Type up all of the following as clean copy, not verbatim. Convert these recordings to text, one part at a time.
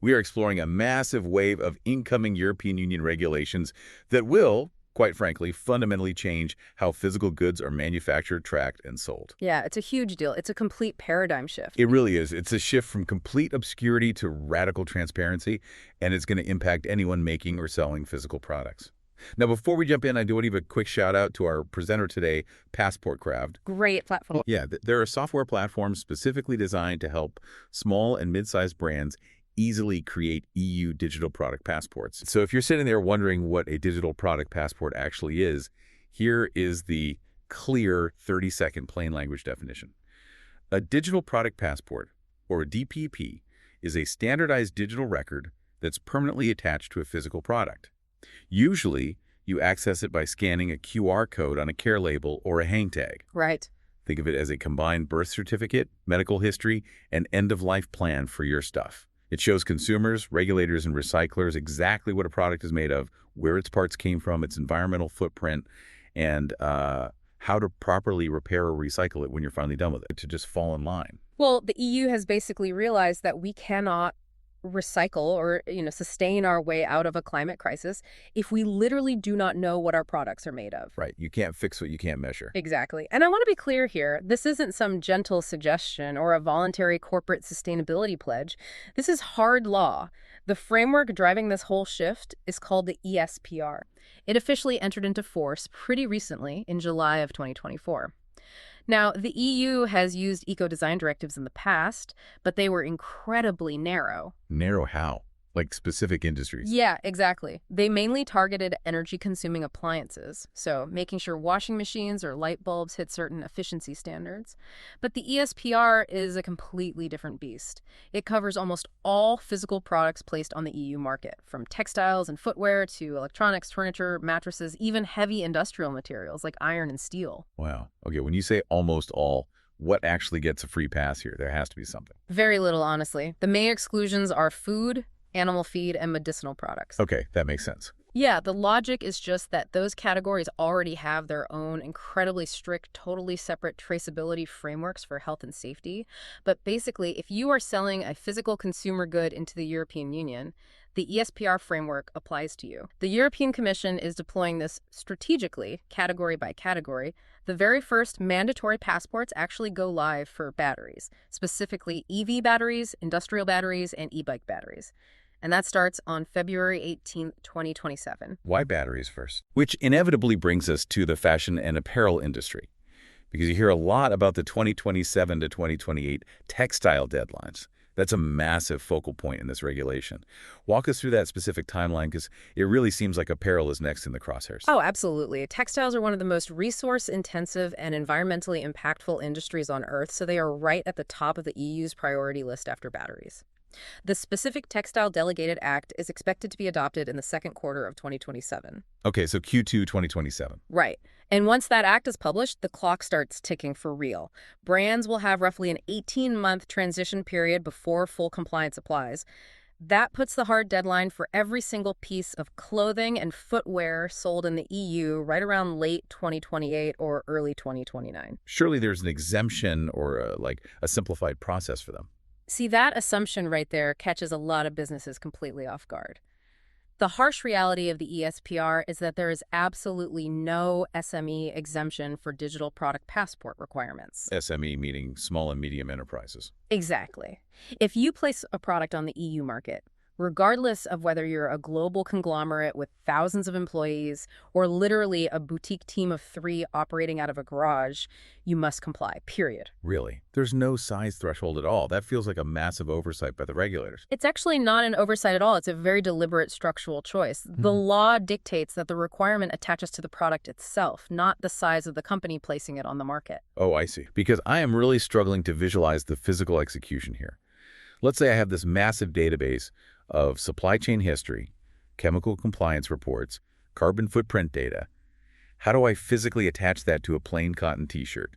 We are exploring a massive wave of incoming European Union regulations that will, quite frankly, fundamentally change how physical goods are manufactured, tracked, and sold. Yeah, it's a huge deal. It's a complete paradigm shift. It really is. It's a shift from complete obscurity to radical transparency, and it's going to impact anyone making or selling physical products. Now, before we jump in, I do want to give a quick shout out to our presenter today, PassportCraft. Great platform. Yeah, there are software platforms specifically designed to help small and mid-sized brands easily create EU digital product passports. So if you're sitting there wondering what a digital product passport actually is, here is the clear 30-second plain language definition. A digital product passport, or a DPP, is a standardized digital record that's permanently attached to a physical product. Usually, you access it by scanning a QR code on a care label or a hang tag. Right. Think of it as a combined birth certificate, medical history, and end-of-life plan for your stuff. It shows consumers, regulators, and recyclers exactly what a product is made of, where its parts came from, its environmental footprint, and how to properly repair or recycle it when you're finally done with it, to just fall in line. Well, the EU has basically realized that we cannot recycle or, sustain our way out of a climate crisis if we literally do not know what our products are made of. Right. You can't fix what you can't measure. Exactly. And I want to be clear here. This isn't some gentle suggestion or a voluntary corporate sustainability pledge. This is hard law. The framework driving this whole shift is called the ESPR. It officially entered into force pretty recently in July of 2024. Now, the EU has used eco-design directives in the past, but they were incredibly narrow. Narrow how? Like specific industries? Yeah, exactly. They mainly targeted energy-consuming appliances, so making sure washing machines or light bulbs hit certain efficiency standards. But the ESPR is a completely different beast. It covers almost all physical products placed on the EU market, from textiles and footwear to electronics, furniture, mattresses, even heavy industrial materials like iron and steel. Wow. Okay, when you say almost all, what actually gets a free pass here? There has to be something. Very little, honestly. The main exclusions are food, animal feed, and medicinal products. Okay, that makes sense. Yeah, the logic is just that those categories already have their own incredibly strict, totally separate traceability frameworks for health and safety. But basically, if you are selling a physical consumer good into the European Union, the ESPR framework applies to you. The European Commission is deploying this strategically, category by category. The very first mandatory passports actually go live for batteries, specifically EV batteries, industrial batteries, and e-bike batteries. And that starts on February 18, 2027. Why batteries first? Which inevitably brings us to the fashion and apparel industry, because you hear a lot about the 2027 to 2028 textile deadlines. That's a massive focal point in this regulation. Walk us through that specific timeline, because it really seems like apparel is next in the crosshairs. Oh, absolutely. Textiles are one of the most resource-intensive and environmentally impactful industries on Earth, so they are right at the top of the EU's priority list after batteries. The specific Textile Delegated Act is expected to be adopted in the second quarter of 2027. Okay, so Q2 2027. Right. And once that act is published, the clock starts ticking for real. Brands will have roughly an 18-month transition period before full compliance applies. That puts the hard deadline for every single piece of clothing and footwear sold in the EU right around late 2028 or early 2029. Surely there's an exemption or a simplified process for them. See, that assumption right there catches a lot of businesses completely off guard. The harsh reality of the ESPR is that there is absolutely no SME exemption for digital product passport requirements. SME meaning small and medium enterprises. Exactly. If you place a product on the EU market, regardless of whether you're a global conglomerate with thousands of employees or literally a boutique team of 3 operating out of a garage, you must comply, period. Really? There's no size threshold at all. That feels like a massive oversight by the regulators. It's actually not an oversight at all. It's a very deliberate structural choice. The law dictates that the requirement attaches to the product itself, not the size of the company placing it on the market. Oh, I see. Because I am really struggling to visualize the physical execution here. Let's say I have this massive database of supply chain history, chemical compliance reports, carbon footprint data. How do I physically attach that to a plain cotton t-shirt?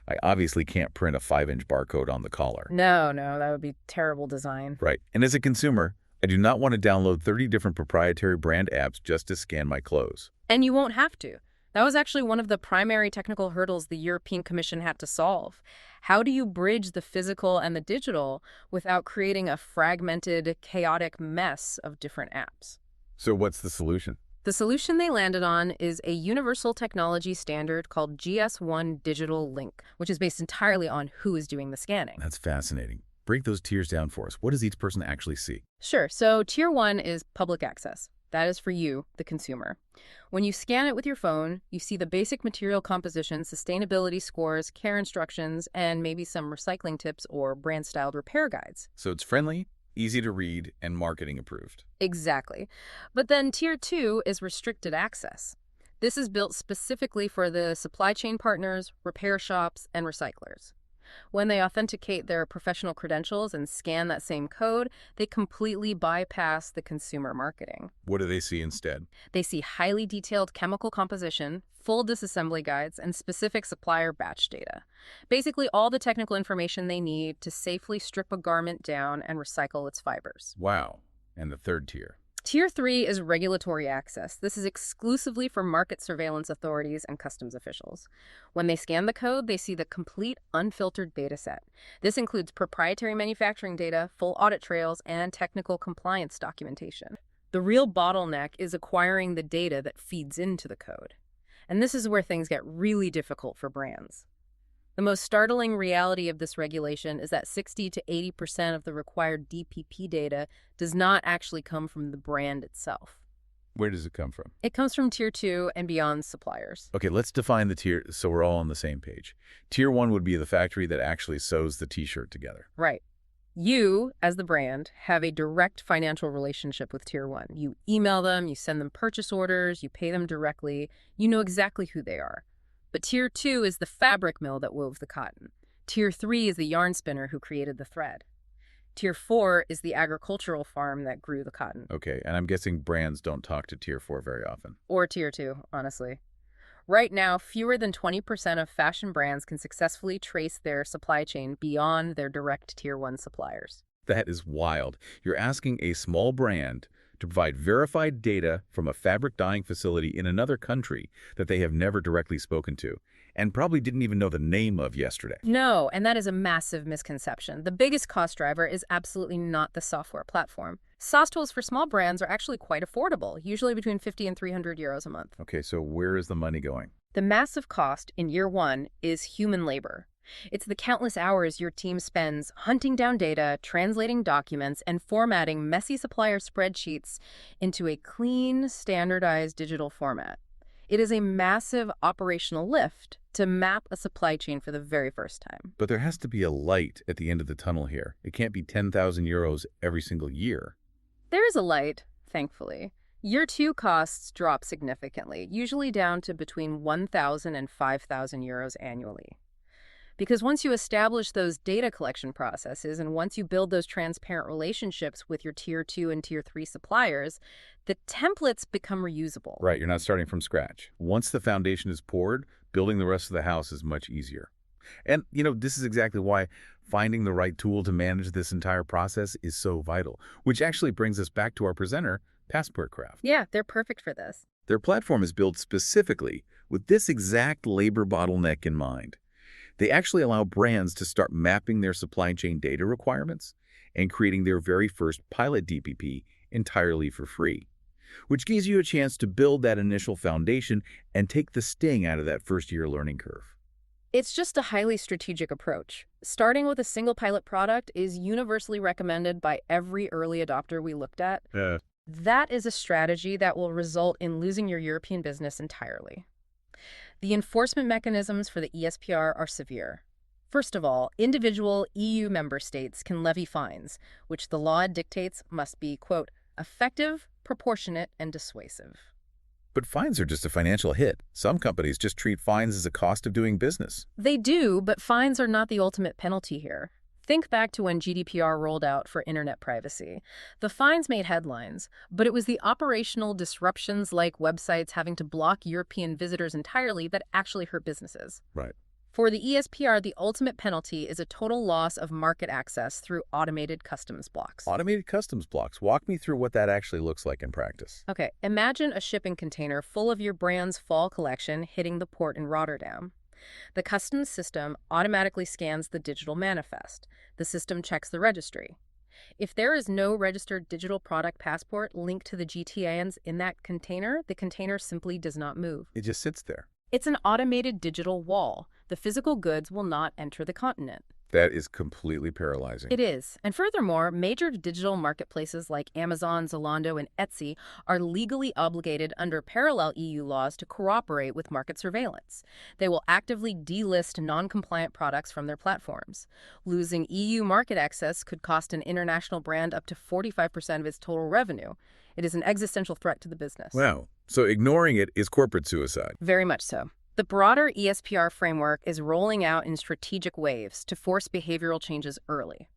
I obviously can't print a 5-inch barcode on the collar. No, that would be terrible design. Right. And as a consumer, I do not want to download 30 different proprietary brand apps just to scan my clothes. And you won't have to. That was actually one of the primary technical hurdles the European Commission had to solve. How do you bridge the physical and the digital without creating a fragmented, chaotic mess of different apps? So what's the solution? The solution they landed on is a universal technology standard called GS1 Digital Link, which is based entirely on who is doing the scanning. That's fascinating. Break those tiers down for us. What does each person actually see? Sure, so Tier 1 is public access. That is for you, the consumer. When you scan it with your phone, you see the basic material composition, sustainability scores, care instructions, and maybe some recycling tips or brand-styled repair guides. So it's friendly, easy to read, and marketing approved. Exactly. But then Tier 2 is restricted access. This is built specifically for the supply chain partners, repair shops, and recyclers. When they authenticate their professional credentials and scan that same code, they completely bypass the consumer marketing. What do they see instead? They see highly detailed chemical composition, full disassembly guides, and specific supplier batch data. Basically, all the technical information they need to safely strip a garment down and recycle its fibers. Wow. And the third tier? Tier 3 is regulatory access. This is exclusively for market surveillance authorities and customs officials. When they scan the code, they see the complete unfiltered data set. This includes proprietary manufacturing data, full audit trails, and technical compliance documentation. The real bottleneck is acquiring the data that feeds into the code. And this is where things get really difficult for brands. The most startling reality of this regulation is that 60 to 80% of the required DPP data does not actually come from the brand itself. Where does it come from? It comes from Tier 2 and beyond suppliers. Okay, let's define the tier so we're all on the same page. Tier 1 would be the factory that actually sews the t-shirt together. Right. You, as the brand, have a direct financial relationship with Tier 1. You email them, you send them purchase orders, you pay them directly. You know exactly who they are. But Tier 2 is the fabric mill that wove the cotton. Tier 3 is the yarn spinner who created the thread. Tier 4 is the agricultural farm that grew the cotton. Okay, and I'm guessing brands don't talk to Tier 4 very often. Or Tier 2, honestly. Right now, fewer than 20% of fashion brands can successfully trace their supply chain beyond their direct Tier 1 suppliers. That is wild. You're asking a small brand to provide verified data from a fabric dyeing facility in another country that they have never directly spoken to and probably didn't even know the name of yesterday. No, and that is a massive misconception. The biggest cost driver is absolutely not the software platform. SaaS tools for small brands are actually quite affordable, usually between 50 and 300 euros a month. Okay, so where is the money going? The massive cost in year 1 is human labor. It's the countless hours your team spends hunting down data, translating documents, and formatting messy supplier spreadsheets into a clean, standardized digital format. It is a massive operational lift to map a supply chain for the very first time. But there has to be a light at the end of the tunnel here. It can't be 10,000 euros every single year. There is a light, thankfully. Year 2 costs drop significantly, usually down to between 1,000 and 5,000 euros annually. Because once you establish those data collection processes and once you build those transparent relationships with your Tier 2 and Tier 3 suppliers, the templates become reusable. Right, you're not starting from scratch. Once the foundation is poured, building the rest of the house is much easier. And, this is exactly why finding the right tool to manage this entire process is so vital, which actually brings us back to our presenter, PassportCraft. Yeah, they're perfect for this. Their platform is built specifically with this exact labor bottleneck in mind. They actually allow brands to start mapping their supply chain data requirements and creating their very first pilot DPP entirely for free, which gives you a chance to build that initial foundation and take the sting out of that first-year learning curve. It's just a highly strategic approach. Starting with a single pilot product is universally recommended by every early adopter we looked at. That is a strategy that will result in losing your European business entirely. The enforcement mechanisms for the ESPR are severe. First of all, individual EU member states can levy fines, which the law dictates must be, quote, effective, proportionate, and dissuasive. But fines are just a financial hit. Some companies just treat fines as a cost of doing business. They do, but fines are not the ultimate penalty here. Think back to when GDPR rolled out for internet privacy. The fines made headlines, but it was the operational disruptions like websites having to block European visitors entirely that actually hurt businesses. Right. For the ESPR, the ultimate penalty is a total loss of market access through automated customs blocks. Automated customs blocks. Walk me through what that actually looks like in practice. Okay, imagine a shipping container full of your brand's fall collection hitting the port in Rotterdam. The customs system automatically scans the digital manifest. The system checks the registry. If there is no registered digital product passport linked to the GTANs in that container, the container simply does not move. It just sits there. It's an automated digital wall. The physical goods will not enter the continent. That is completely paralyzing. It is. And furthermore, major digital marketplaces like Amazon, Zalando, and Etsy are legally obligated under parallel EU laws to cooperate with market surveillance. They will actively delist non-compliant products from their platforms. Losing EU market access could cost an international brand up to 45% of its total revenue. It is an existential threat to the business. Wow. So ignoring it is corporate suicide. Very much so. The broader ESPR framework is rolling out in strategic waves to force behavioral changes early.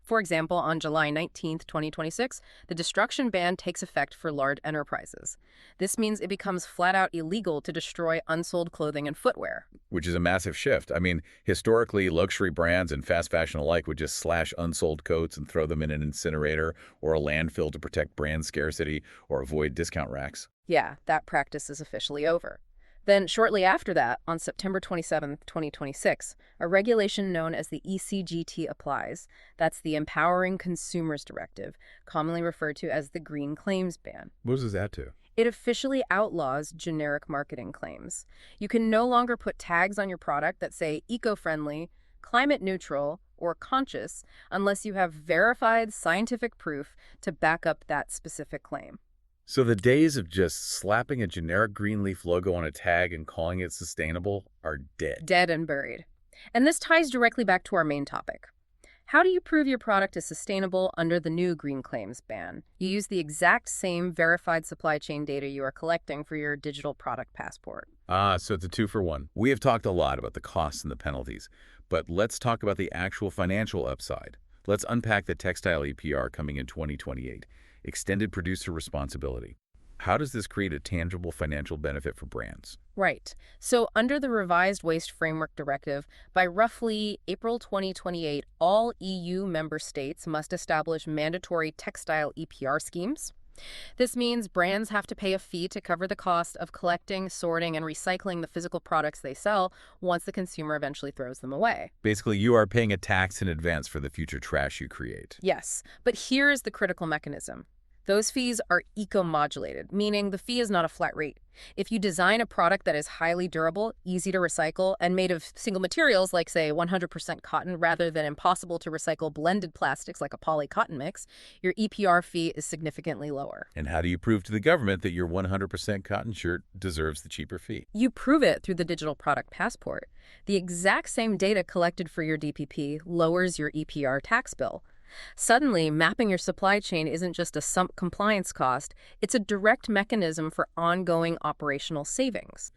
For example, on July 19, 2026, the destruction ban takes effect for large enterprises. This means it becomes flat-out illegal to destroy unsold clothing and footwear. Which is a massive shift. I mean, historically, luxury brands and fast fashion alike would just slash unsold coats and throw them in an incinerator or a landfill to protect brand scarcity or avoid discount racks. Yeah, that practice is officially over. Then, shortly after that, on September 27, 2026, a regulation known as the ECGT applies. That's the Empowering Consumers Directive, commonly referred to as the Green Claims Ban. What does that do? It officially outlaws generic marketing claims. You can no longer put tags on your product that say eco-friendly, climate neutral, or conscious unless you have verified scientific proof to back up that specific claim. So the days of just slapping a generic green leaf logo on a tag and calling it sustainable are dead. Dead and buried. And this ties directly back to our main topic. How do you prove your product is sustainable under the new Green Claims Ban? You use the exact same verified supply chain data you are collecting for your digital product passport. So it's a 2-for-1. We have talked a lot about the costs and the penalties, but let's talk about the actual financial upside. Let's unpack the Textile EPR coming in 2028. Extended producer responsibility. How does this create a tangible financial benefit for brands? Right. So under the revised Waste Framework Directive, by roughly April 2028, all EU member states must establish mandatory textile EPR schemes. This means brands have to pay a fee to cover the cost of collecting, sorting, and recycling the physical products they sell once the consumer eventually throws them away. Basically, you are paying a tax in advance for the future trash you create. Yes, but here is the critical mechanism. Those fees are eco-modulated, meaning the fee is not a flat rate. If you design a product that is highly durable, easy to recycle, and made of single materials like, say, 100% cotton rather than impossible to recycle blended plastics like a poly-cotton mix, your EPR fee is significantly lower. And how do you prove to the government that your 100% cotton shirt deserves the cheaper fee? You prove it through the digital product passport. The exact same data collected for your DPP lowers your EPR tax bill. Suddenly, mapping your supply chain isn't just a sunk compliance cost, it's a direct mechanism for ongoing operational savings.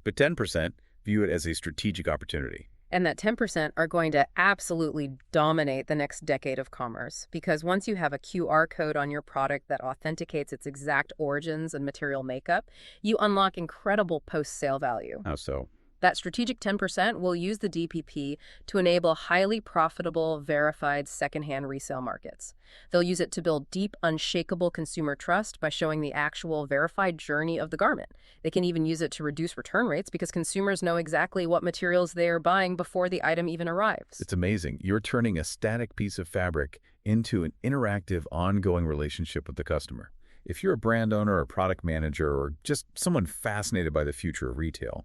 But 10% view it as a strategic opportunity. And that 10% are going to absolutely dominate the next decade of commerce, because once you have a QR code on your product that authenticates its exact origins and material makeup, you unlock incredible post-sale value. How so? That strategic 10% will use the DPP to enable highly profitable, verified secondhand resale markets. They'll use it to build deep, unshakable consumer trust by showing the actual verified journey of the garment. They can even use it to reduce return rates because consumers know exactly what materials they are buying before the item even arrives. It's amazing. You're turning a static piece of fabric into an interactive, ongoing relationship with the customer. If you're a brand owner or product manager or just someone fascinated by the future of retail,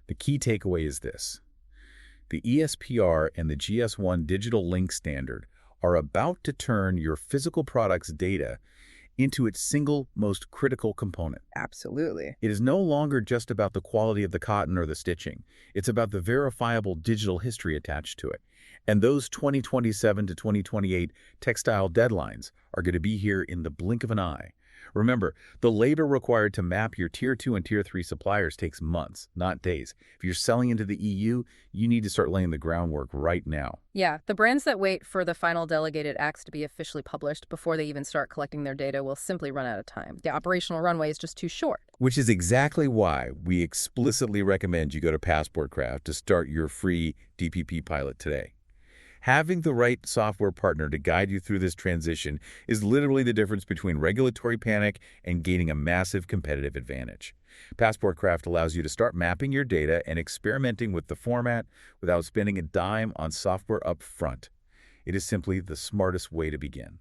the key takeaway is this. The ESPR and the GS1 Digital Link standard are about to turn your physical product's data into its single most critical component. Absolutely. It is no longer just about the quality of the cotton or the stitching. It's about the verifiable digital history attached to it. And those 2027 to 2028 textile deadlines are going to be here in the blink of an eye. Remember, the labor required to map your Tier 2 and Tier 3 suppliers takes months, not days. If you're selling into the EU, you need to start laying the groundwork right now. Yeah, the brands that wait for the final delegated acts to be officially published before they even start collecting their data will simply run out of time. The operational runway is just too short. Which is exactly why we explicitly recommend you go to PassportCraft to start your free DPP pilot today. Having the right software partner to guide you through this transition is literally the difference between regulatory panic and gaining a massive competitive advantage. PassportCraft allows you to start mapping your data and experimenting with the format without spending a dime on software up front. It is simply the smartest way to begin.